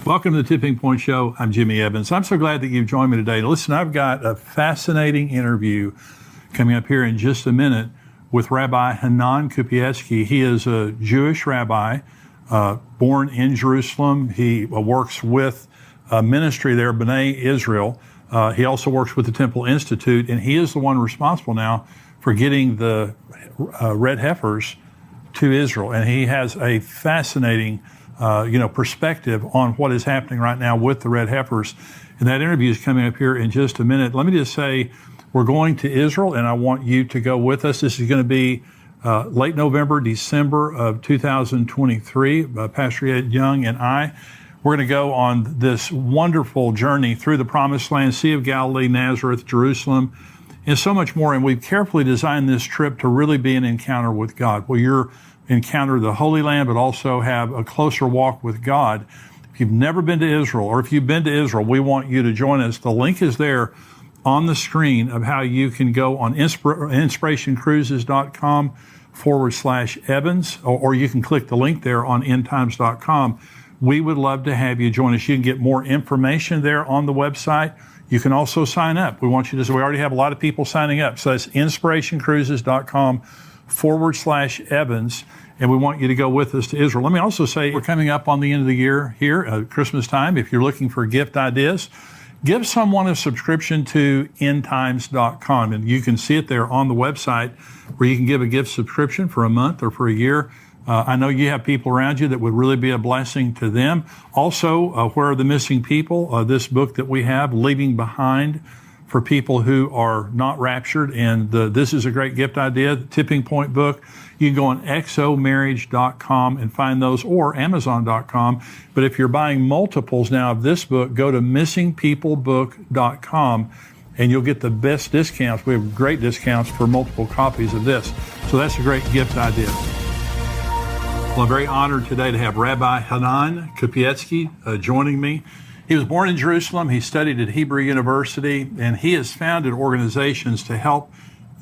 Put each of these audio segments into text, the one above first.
Welcome to the Tipping Point Show. I'm Jimmy Evans. I'm so glad that you've joined me today. Listen, I've got a fascinating interview coming up here in just a minute with Rabbi Hanan Kupiecki. He is a Jewish rabbi born in Jerusalem. He works with a ministry there, B'nai Israel. He also works with the Temple Institute, and he is the one responsible now for getting the red heifers to Israel. And he has a fascinating perspective on what is happening right now with the red heifers. And that interview is coming up here in just a minute. Let me just say, we're going to Israel, and I want you to go with us. This is going to be late November, December of 2023. Pastor Ed Young and I, we're going to go on this wonderful journey through the Promised Land, Sea of Galilee, Nazareth, Jerusalem, and so much more. And we've carefully designed this trip to really be an encounter with God, where you're encounter the Holy Land, but also have a closer walk with God. If you've never been to Israel, or if you've been to Israel, we want you to join us. The link is there on the screen of how you can go on inspirationcruises.com/Evans, or you can click the link there on endtimes.com. We would love to have you join us. You can get more information there on the website. You can also sign up. We want you to, so we already have a lot of people signing up. So that's inspirationcruises.com/Evans. And we want you to go with us to Israel. Let me also say, we're coming up on the end of the year here, Christmas time. If you're looking for gift ideas, give someone a subscription to endtimes.com. And you can see it there on the website where you can give a gift subscription for a month or for a year. I know you have people around you that would really be a blessing to them. Also, Where Are the Missing People? This book that we have, Leaving Behind, for people who are not raptured. And this is a great gift idea, the Tipping Point book. You can go on exomarriage.com and find those, or amazon.com. But if you're buying multiples now of this book, go to missingpeoplebook.com and you'll get the best discounts. We have great discounts for multiple copies of this. So that's a great gift idea. Well, I'm very honored today to have Rabbi Hanan Kupiecki joining me. He was born in Jerusalem. He studied at Hebrew University, and he has founded organizations to help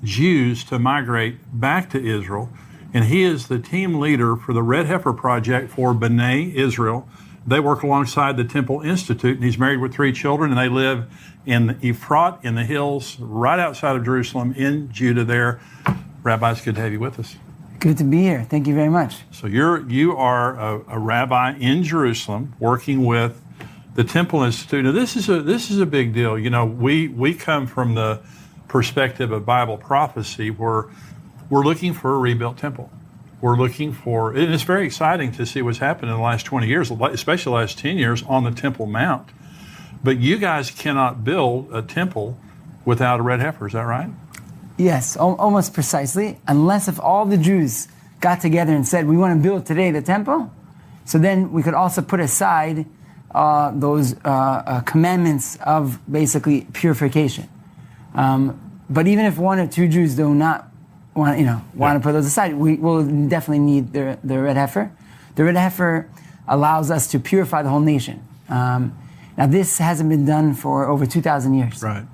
Jews to migrate back to Israel. And he is the team leader for the Red Heifer Project for B'nai Israel. They work alongside the Temple Institute, and he's married with 3 children, and they live in Ephrat in the hills right outside of Jerusalem in Judah there. Rabbi, it's good to have you with us. Good to be here. Thank you very much. So you are a rabbi in Jerusalem working with the Temple Institute. Now this is a big deal. You know, we come from the perspective of Bible prophecy where we're looking for a rebuilt temple. We're looking for, and it's very exciting to see what's happened in the last 20 years, especially the last 10 years on the Temple Mount. But you guys cannot build a temple without a red heifer, is that right? Yes, almost precisely. Unless if all the Jews got together and said, we want to build today the temple, so then we could also put aside those commandments of basically purification. But even if 1 or 2 Jews do not want to put those aside, we will definitely need the red heifer. The red heifer allows us to purify the whole nation. Now this hasn't been done for over 2,000 years. Right.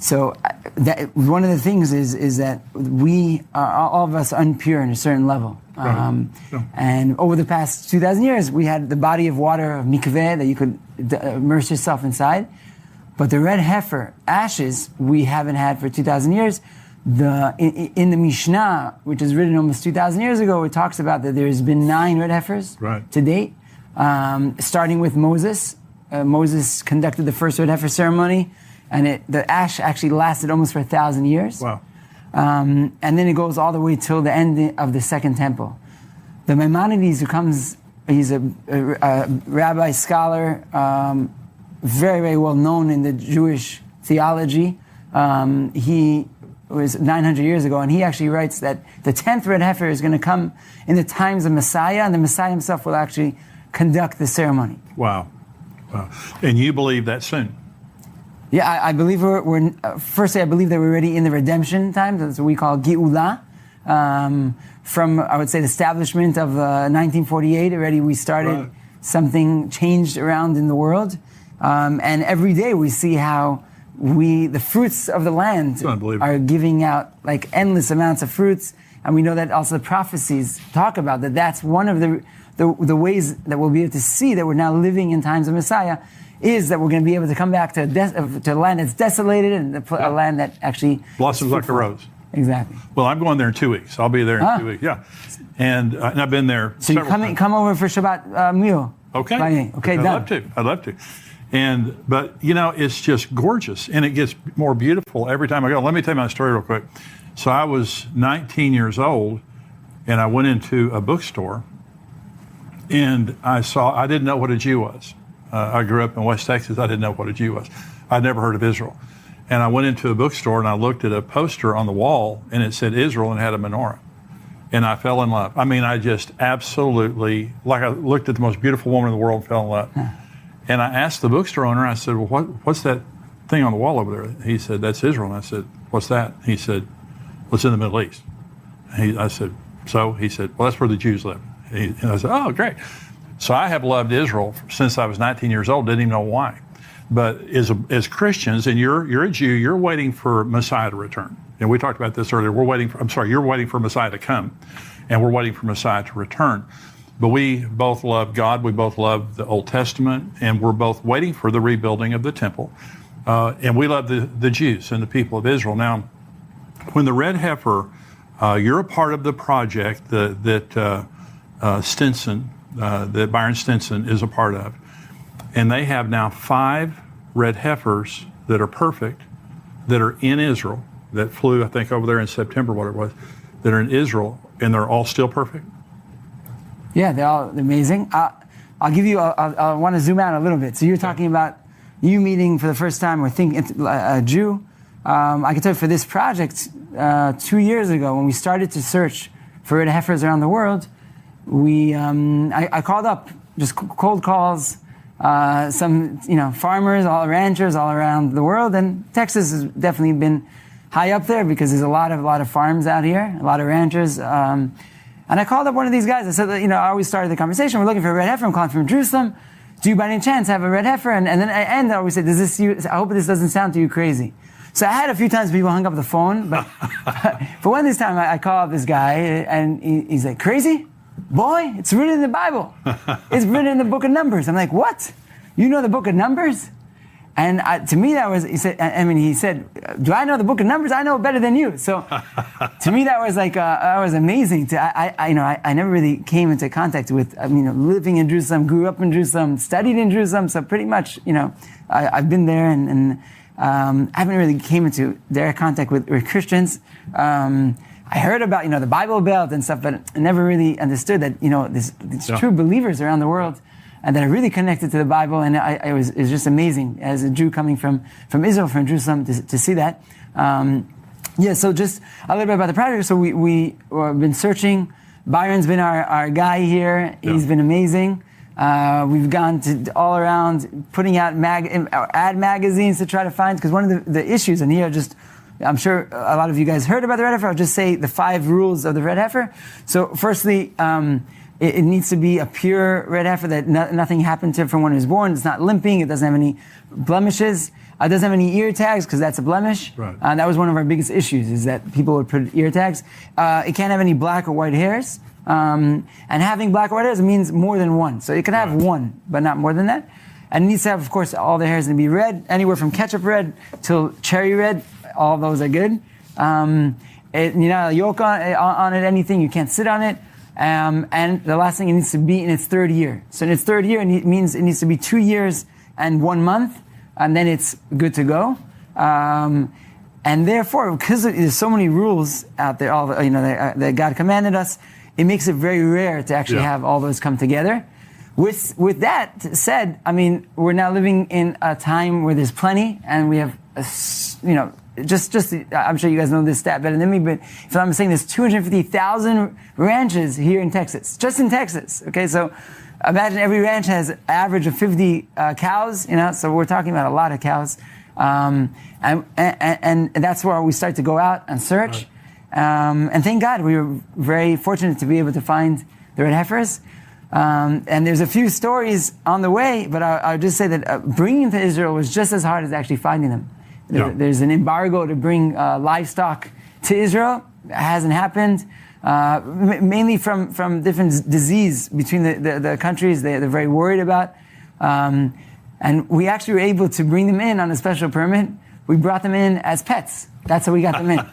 So that, one of the things is that we are all of us impure in a certain level. Right. And over the past 2,000 years, we had the body of water of mikveh that you could immerse yourself inside. But the red heifer ashes we haven't had for 2,000 years. In the Mishnah, which is written almost 2,000 years ago, it talks about that there's been 9 red heifers to date, starting with Moses. Moses conducted the first red heifer ceremony, and the ash actually lasted almost for 1,000 years. Wow. And then it goes all the way till the end of the Second Temple. The Maimonides, he's a rabbi scholar, very, very well known in the Jewish theology. He was 900 years ago, and he actually writes that the 10th red heifer is going to come in the times of Messiah, and the Messiah himself will actually conduct the ceremony. Wow. And you believe that soon? Yeah, I believe firstly, I believe that we're already in the redemption time. That's what we call Geula. From, I would say, the establishment of 1948, already we started something changed around in the world. And every day we see how the fruits of the land are giving out like endless amounts of fruits. And we know that also the prophecies talk about that. That's one of the the ways that we'll be able to see that we're now living in times of Messiah is that we're going to be able to come back to a land that's desolated and a land that actually blossoms like a rose. Exactly. Well, I'm going there in 2 weeks. I'll be there in 2 weeks. Yeah, and I've been there. So you come over for Shabbat meal. Okay. Okay. I'd love to. But it's just gorgeous, and it gets more beautiful every time I go. Let me tell you my story real quick. So I was 19 years old, and I went into a bookstore, and I didn't know what a Jew was. I grew up in West Texas. I didn't know what a Jew was. I'd never heard of Israel. And I went into a bookstore and I looked at a poster on the wall and it said Israel and had a menorah. And I fell in love. I mean, I just absolutely, like I looked at the most beautiful woman in the world and fell in love. And I asked the bookstore owner, I said, well, what's that thing on the wall over there? He said, that's Israel. And I said, what's that? He said, well, it's in the Middle East. I said, so? He said, well, that's where the Jews live. And I said, oh, great. So I have loved Israel since I was 19 years old, didn't even know why. But as Christians, and you're a Jew, you're waiting for Messiah to return. And we talked about this earlier. You're waiting for Messiah to come, and we're waiting for Messiah to return. But we both love God, we both love the Old Testament, and we're both waiting for the rebuilding of the temple. And we love the Jews and the people of Israel. Now, when the red heifer, you're a part of the project that Stinson, that Byron Stinson is a part of. And they have now 5 red heifers that are perfect, that are in Israel, that flew, I think, over there in September, what it was, that are in Israel, and they're all still perfect? Yeah, they're all amazing. I'll give you, I want to zoom out a little bit. So you're talking about you meeting for the first time or thinking a Jew. I can tell you for this project, 2 years ago, when we started to search for red heifers around the world, I called up, just cold calls, some farmers, ranchers all around the world, and Texas has definitely been high up there because there's a lot of farms out here, a lot of ranchers. And I called up one of these guys. I said, I always started the conversation. We're looking for a red heifer. I'm calling from Jerusalem. Do you by any chance have a red heifer? And then I always say, I hope this doesn't sound to you crazy. So I had a few times people hung up the phone, but for one this time I called up this guy and he's like, crazy? Boy, it's written in the Bible. It's written in the book of Numbers. I'm like, what? You know the book of Numbers? And to me, that was, he said, do I know the book of Numbers? I know it better than you. So to me, that was like, that was amazing. I never really came into contact with, living in Jerusalem, grew up in Jerusalem, studied in Jerusalem. So pretty much, I've been there and I haven't really came into direct contact with Christians. I heard about, the Bible Belt and stuff, but I never really understood that, these true believers around the world and that are really connected to the Bible. And it was just amazing as a Jew coming from Israel, from Jerusalem, to see that. So just a little bit about the project. So we've been searching. Byron's been our guy here. He's been amazing. We've gone to all around putting out ad magazines to try to find, because one of the issues, and here I'm sure a lot of you guys heard about the red heifer. I'll just say the 5 rules of the red heifer. So firstly, it needs to be a pure red heifer that nothing happened to it from when it was born. It's not limping. It doesn't have any blemishes. It doesn't have any ear tags because that's a blemish. Right. That was one of our biggest issues, is that people would put ear tags. It can't have any black or white hairs. And having black or white hairs means more than one. So it can have one, but not more than that. And it needs to have, of course, all the hairs to be red, anywhere from ketchup red till cherry red. All those are good. A yoke on it, anything. You can't sit on it. And the last thing, it needs to be in its 3rd year. So in its 3rd year, it means it needs to be 2 years and 1 month, and then it's good to go. And therefore, because there's so many rules out there, that God commanded us, it makes it very rare to actually have all those come together. With that said, we're now living in a time where there's plenty, and we have, I'm sure you guys know this stat better than me, but if I'm saying there's 250,000 ranches here in Texas, just in Texas. Okay, so imagine every ranch has an average of 50 cows, so we're talking about a lot of cows. And that's where we start to go out and search. Right. And thank God we were very fortunate to be able to find the red heifers. And there's a few stories on the way, but I'll just say that bringing them to Israel was just as hard as actually finding them. There's an embargo to bring livestock to Israel. It hasn't happened. mainly from different disease between the countries they're very worried about. And we actually were able to bring them in on a special permit. We brought them in as pets. That's how we got them in.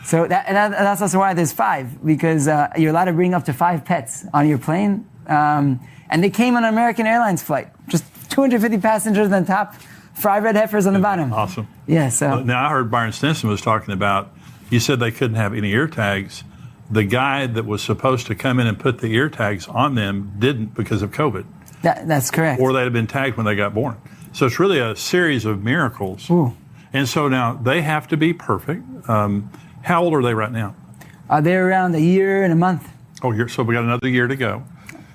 So that's also why there's 5, because you're allowed to bring up to 5 pets on your plane. And they came on an American Airlines flight. Just 250 passengers on top, 5 red heifers on the bottom. Awesome. Yeah, so. Now, I heard Byron Stinson was talking about, you said they couldn't have any ear tags. The guy that was supposed to come in and put the ear tags on them didn't because of COVID. That's correct. Or they'd have been tagged when they got born. So it's really a series of miracles. Ooh. And so now they have to be perfect. How old are they right now? They're around a year and a month. Oh, so we got another year to go.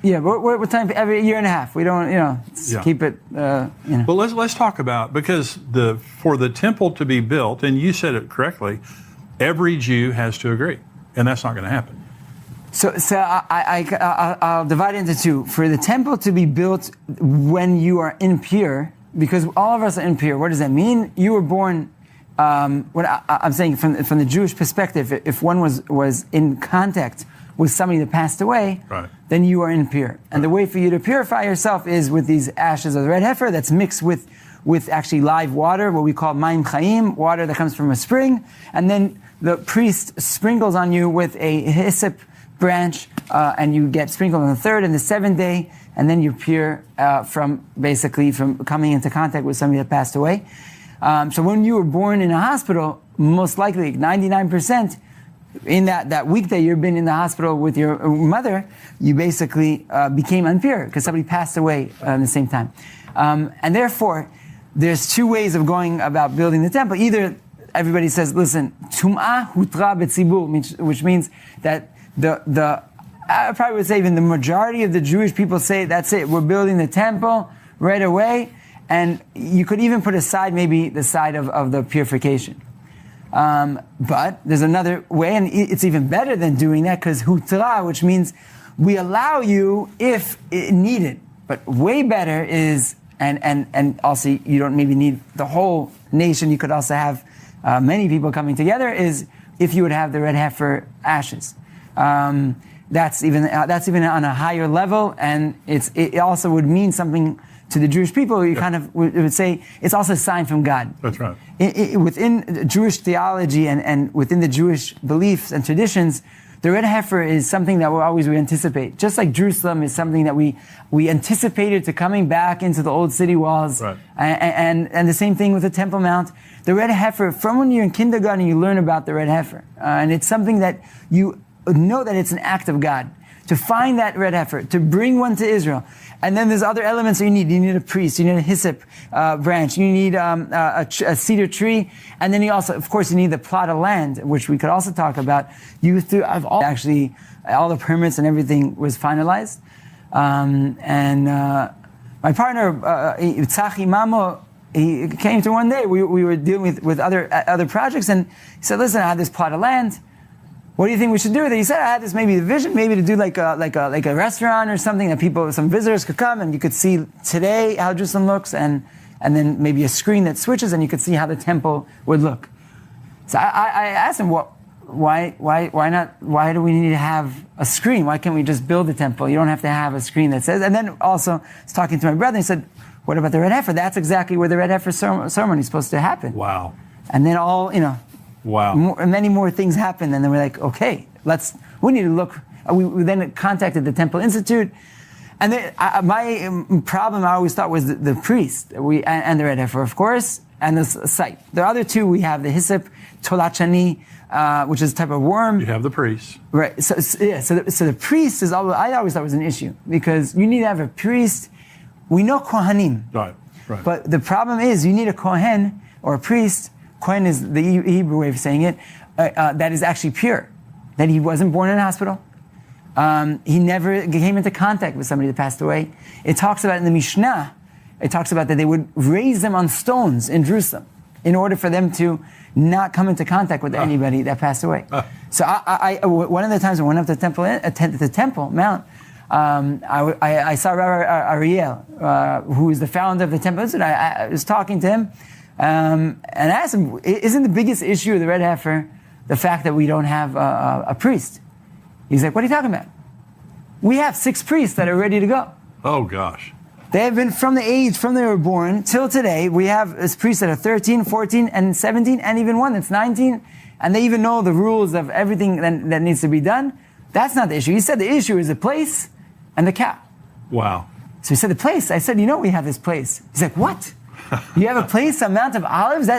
Yeah, we're time every year and a half. We don't, keep it. Well, let's talk about, because for the temple to be built, and you said it correctly, every Jew has to agree, and that's not going to happen. So I'll divide it into 2. For the temple to be built when you are impure, because all of us are impure. What does that mean? You were born. What I'm saying from the Jewish perspective, if one was in contact with somebody that passed away, right, then you are impure. And the way for you to purify yourself is with these ashes of the red heifer that's mixed with actually live water, what we call mayim chaim, water that comes from a spring, and then the priest sprinkles on you with a hyssop branch, and you get sprinkled on the 3rd and the 7th day, and then you're pure from coming into contact with somebody that passed away. So when you were born in a hospital, most likely 99%, in that week that you've been in the hospital with your mother, you basically became impure because somebody passed away at the same time. And therefore, there's 2 ways of going about building the temple. Either everybody says, listen, tum'ah hutra betzibur, which means that I probably would say even the majority of the Jewish people say, that's it, we're building the temple right away. And you could even put aside maybe the side of the purification. But there's another way, and it's even better than doing that, because hutra, which means we allow you if needed. But way better is, and also you don't maybe need the whole nation, you could also have many people coming together, is if you would have the red heifer ashes. That's even on a higher level, and it also would mean something to the Jewish people. You kind of would say it's also a sign from God. That's right. Within Jewish theology and within the Jewish beliefs and traditions, the red heifer is something that we anticipate. Just like Jerusalem is something that we anticipated to coming back into the old city walls. Right. And the same thing with the Temple Mount. The red heifer, from when you're in kindergarten, you learn about the red heifer. And it's something that you know that it's an act of God. To find that red heifer, to bring one to Israel. And then there's other elements that you need. You need a priest, you need a hyssop branch, you need a cedar tree, and then you also, of course, you need the plot of land, which we could also talk about. All the permits and everything was finalized. My partner, Tzachi Mamo, he came to one day. We were dealing with other projects, and he said, listen, I have this plot of land. What do you think we should do with it? He said, I had this maybe vision, maybe to do like a restaurant or something that some visitors could come and you could see today how Jerusalem looks, and then maybe a screen that switches and you could see how the temple would look. So I asked him, why not? Why do we need to have a screen? Why can't we just build the temple? You don't have to have a screen that says. And then also, I was talking to my brother, and he said, what about the red heifer? That's exactly where the red heifer ceremony is supposed to happen. Wow. And then wow. Many more things happened, and then we're like, okay, we need to look. We then contacted the Temple Institute, and my problem I always thought was the priest, and the red heifer, of course, and the site. The other 2, we have the hyssop, tolachani, which is a type of worm. You have the priest. Right, so the priest is, I always thought was an issue, because you need to have a priest. We know kohanim. Right. But the problem is, you need a kohen, or a priest. Kohen is the Hebrew way of saying it, that is actually pure. That he wasn't born in a hospital. He never came into contact with somebody that passed away. It talks about in the Mishnah, it talks about that they would raise them on stones in Jerusalem in order for them to not come into contact with anybody that passed away. So one of the times I went up to the Temple Mount, I saw Rabbi Ariel, who is the founder of the Temple Institute. I was talking to him, and I asked him, isn't the biggest issue of the red heifer the fact that we don't have a priest? He's like, what are you talking about? We have 6 priests that are ready to go. Oh, gosh. They have been from they were born till today. We have priests that are 13, 14, and 17, and even one that's 19, and they even know the rules of everything that needs to be done. That's not the issue. He said the issue is the place and the cow. Wow. So he said, the place. I said, we have this place. He's like, what? You have a place on Mount of Olives?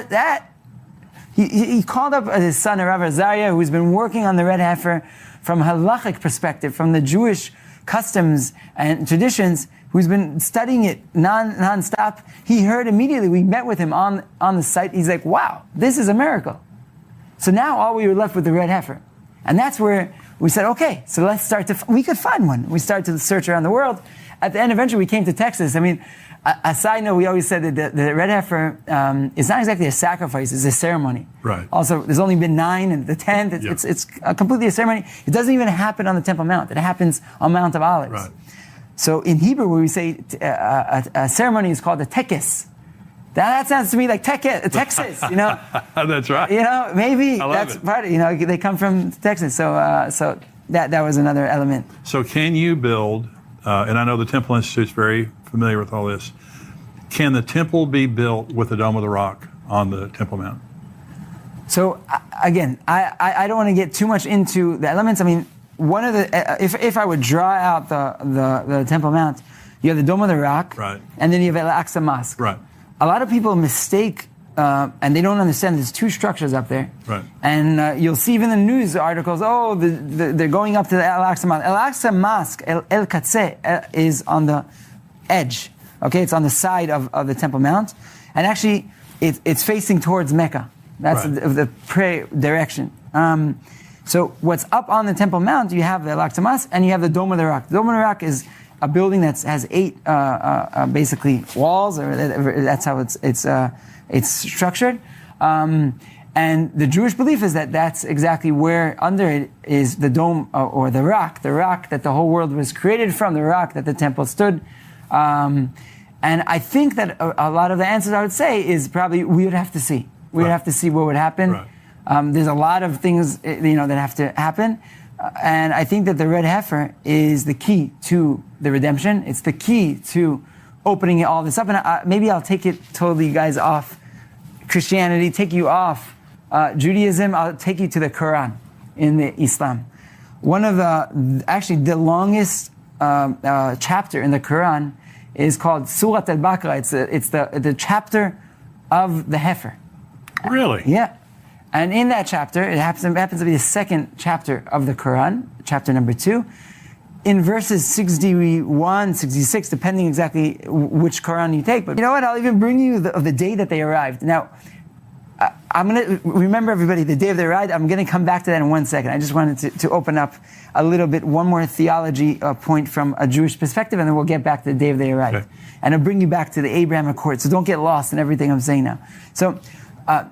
He called up his son, Rav Azariah, who's been working on the red heifer from a halachic perspective, from the Jewish customs and traditions, who's been studying it non-stop. He heard immediately, we met with him on the site. He's like, wow, this is a miracle. So now all we were left with the red heifer. And that's where we said, okay, so let's start we could find one. We started to search around the world. At the end, eventually we came to Texas. I mean, a side note, we always said that the red heifer is not exactly a sacrifice, it's a ceremony. Right. Also, there's only been 9, and the 10th, it's completely a ceremony. It doesn't even happen on the Temple Mount. It happens on Mount of Olives. Right. So in Hebrew, where we say a ceremony is called a tekes, that sounds to me like Texas, That's right. Maybe love that's it. part of, they come from Texas. So that was another element. So can you build, and I know the Temple Institute's very familiar with all this, can the temple be built with the Dome of the Rock on the Temple Mount? So again, I don't want to get too much into the elements. I mean, one of the, if I would draw out the Temple Mount, you have the Dome of the Rock, right, and then you have Al-Aqsa Mosque. Right. A lot of people mistake, and they don't understand there's 2 structures up there. Right. And you'll see even in the news articles, they're going up to the Al-Aqsa Mosque. Al-Aqsa Mosque, El-Qatseh, is on the edge. Okay, it's on the side of the Temple Mount. And actually, it's facing towards Mecca. That's right, the prayer direction. So what's up on the Temple Mount, you have the Al-Aqsa Mosque and you have the Dome of the Rock. The Dome of the Rock is a building that has 8 basically walls, or that's how it's structured. And the Jewish belief is that that's exactly where under it is the dome or the rock that the whole world was created from, the rock that the temple stood. And I think that a lot of the answers I would say is probably we would have to see. We would have to see what would happen. Right. There's a lot of things that have to happen. And I think that the red heifer is the key to the redemption. It's the key to opening all this up. And maybe I'll take it totally, guys, off Christianity, take you off Judaism. I'll take you to the Quran in the Islam. One of the longest chapter in the Quran is called Surat al-Baqarah. It's the chapter of the heifer. Really? Yeah. And in that chapter, it happens to be the second chapter of the Quran, chapter number 2. In verses 61, 66, depending exactly which Quran you take. But you know what? I'll even bring you the day that they arrived. Now, I'm going to remember, everybody, the day of their ride. I'm going to come back to that in 1 second. I just wanted to open up a little bit, one more theology point from a Jewish perspective, and then we'll get back to the day of their ride. Okay. And I'll bring you back to the Abraham Accord. So don't get lost in everything I'm saying now. So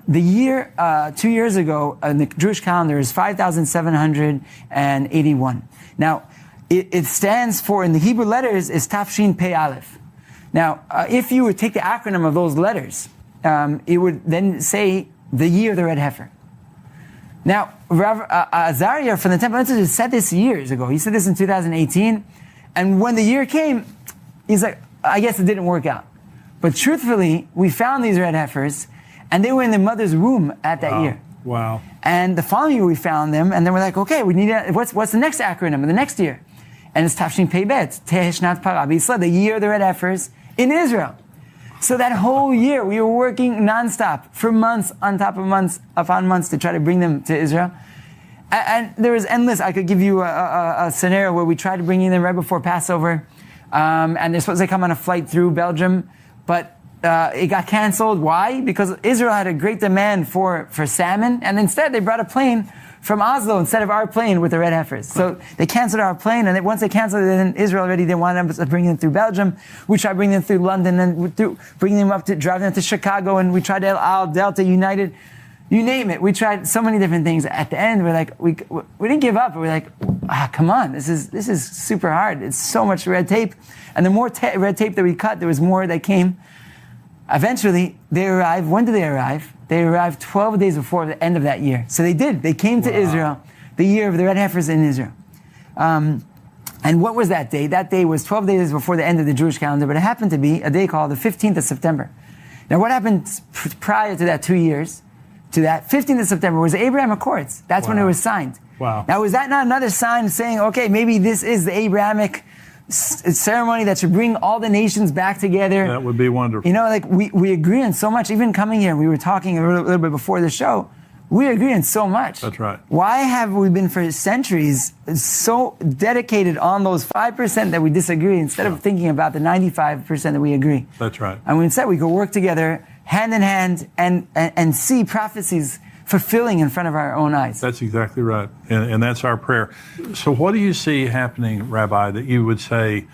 the year, 2 years ago, in the Jewish calendar is 5,781. Now, it stands for, in the Hebrew letters, is Tafshin Pei Aleph. Now, if you would take the acronym of those letters, it would then say the year of the red heifer. Now, Rav Azariah from the Temple Institute said this years ago. He said this in 2018. And when the year came, he's like, I guess it didn't work out. But truthfully, we found these red heifers, and they were in their mother's womb at that year. Wow. And the following year we found them, and then we're like, okay, we need what's the next acronym of the next year? And it's Tafshin Pei Bet, Teheshnat Parah B'Yisrael, the year of the red heifers in Israel. So that whole year we were working nonstop for months on top of months upon months to try to bring them to Israel. And there was endless. I could give you a scenario where we tried to bring them right before Passover, and they're supposed to come on a flight through Belgium, but it got canceled. Why? Because Israel had a great demand for salmon, and instead they brought a plane from Oslo instead of our plane with the red heifers. So they canceled our plane, and once they canceled it, then Israel already didn't want them to bring them through Belgium. We tried bringing them through London, and bringing them up to driving them to Chicago, and we tried Al Delta United, you name it. We tried so many different things. At the end, we're like, we didn't give up. We're like, come on, this is super hard. It's so much red tape, and the more red tape that we cut, there was more that came. Eventually, they arrived. When did they arrive? They arrived 12 days before the end of that year. So they did. They came to Israel, the year of the red heifers in Israel. And what was that day? That day was 12 days before the end of the Jewish calendar, but it happened to be a day called the 15th of September. Now, what happened prior to that 2 years? To that 15th of September was the Abraham Accords. That's when it was signed. Wow. Now, was that not another sign saying, okay, maybe this is the Abrahamic ceremony that should bring all the nations back together? That would be wonderful. You know, like we agree on so much. Even coming here, we were talking a little bit before the show. We agree on so much. That's right. Why have we been for centuries so dedicated on those 5% that we disagree instead of thinking about the 95% that we agree? That's right. And instead we could work together hand in hand and see prophecies fulfilling in front of our own eyes. That's exactly right. And that's our prayer. So what do you see happening, Rabbi, that you would say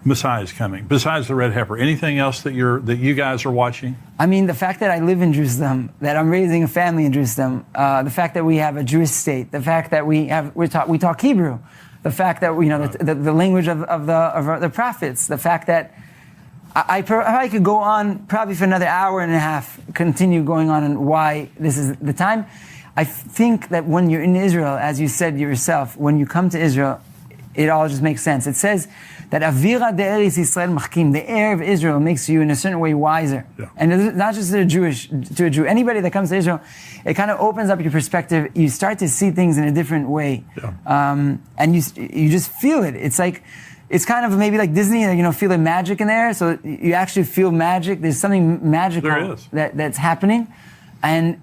Messiah is coming, besides the red heifer? Anything else that you guys are watching? I mean, the fact that I live in Jerusalem, that I'm raising a family in Jerusalem, the fact that we have a Jewish state, the fact that we talk Hebrew, the fact that the language of the prophets, the fact that I could go on probably for another hour and a half, continue going on and why this is the time. I think that when you're in Israel, as you said yourself, when you come to Israel, it all just makes sense. It says that Avira de Eretz Yisrael machkim, the air of Israel makes you in a certain way wiser. Yeah. And it's not just to a Jew. Anybody that comes to Israel, it kind of opens up your perspective. You start to see things in a different way. Yeah. And you just feel it. It's like, it's kind of maybe like Disney, feeling magic in there. So you actually feel magic. There's something magical that's happening. And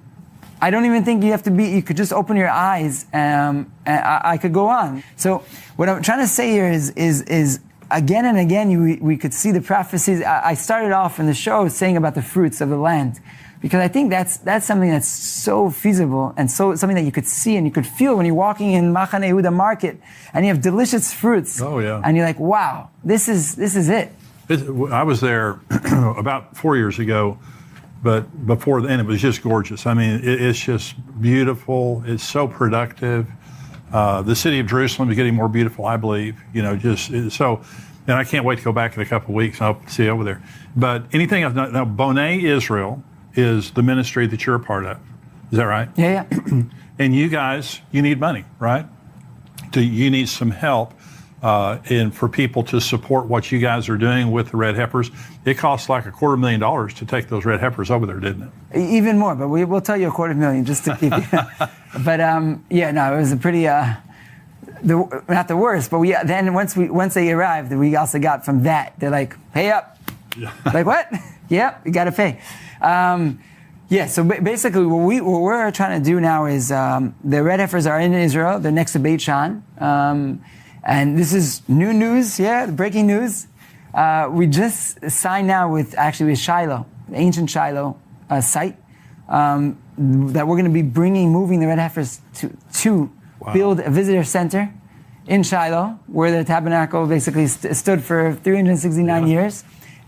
I don't even think you have to you could just open your eyes and I could go on. So what I'm trying to say here is again and again, we could see the prophecies. I started off in the show saying about the fruits of the land, because I think that's something that's so feasible and so something that you could see and you could feel when you're walking in Machane Yehuda market and you have delicious fruits. Oh yeah. And you're like, wow, this is it. I was there about 4 years ago, but before then it was just gorgeous. I mean, it's just beautiful. It's so productive. The city of Jerusalem is getting more beautiful, I believe. So, and I can't wait to go back in a couple of weeks. I'll see you over there. But anything else? Now, Bonai Israel is the ministry that you're a part of. Is that right? Yeah. And you guys, you need money, right? You need some help. And for people to support what you guys are doing with the red heifers. It costs like $250,000 to take those red heifers over there, didn't it? Even more, but we'll tell you $250,000 just to keep you. But it was a pretty, not the worst, but then once they arrived, we also got from that, they're like, pay up. Yeah. Like, what? Yep, you got to pay. So basically what we're trying to do now is the red heifers are in Israel. They're next to Beit Shan. And this is new news, breaking news. We just signed now with Shiloh, the ancient Shiloh site, that we're going to be moving the red heifers to build a visitor center in Shiloh, where the tabernacle basically stood for 369 years,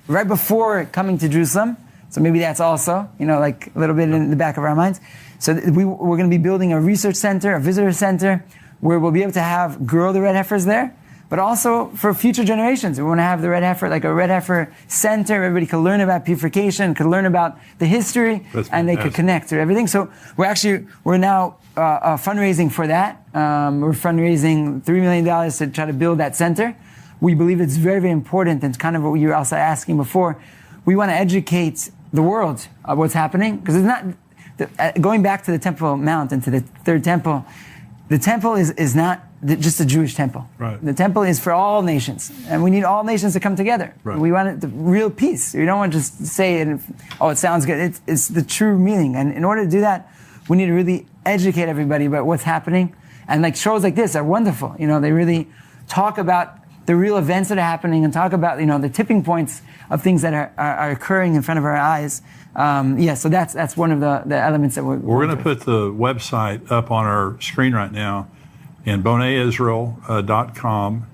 right before coming to Jerusalem. So maybe that's also, like a little bit in the back of our minds. So we're going to be building a research center, a visitor center, where we'll be able to grow the red heifers there, but also for future generations. We want to have the red heifer, like a red heifer center. Everybody could learn about purification, could learn about the history, and they could connect to everything. So we're now fundraising for that. We're fundraising $3 million to try to build that center. We believe it's very, very important, and kind of what you were also asking before. We want to educate the world of what's happening, because it's not, going back to the Temple Mount and to the third temple, the temple is not just a Jewish temple. Right. The temple is for all nations, and we need all nations to come together. Right. We want the real peace. We don't want to just say it, it sounds good. It's the true meaning. And in order to do that, we need to really educate everybody about what's happening. And like shows like this are wonderful. They really talk about the real events that are happening and talk about, the tipping points of things that are occurring in front of our eyes. So that's one of the elements that we're going to put the website up on our screen right now, in bonaiisrael.com,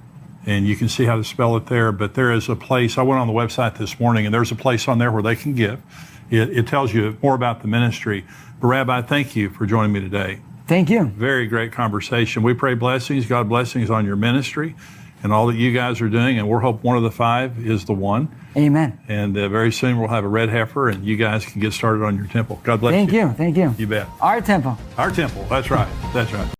and you can see how to spell it there. But there is a place, I went on the website this morning, and there's a place on there where they can give. It tells you more about the ministry. But Rabbi, thank you for joining me today. Thank you. Very great conversation. We pray blessings, God blessings on your ministry and all that you guys are doing, and we'll hope one of the five is the one. Amen. And very soon we'll have a red heifer, and you guys can get started on your temple. God bless you. Thank you. You bet. Our temple. Our temple. That's right. That's right.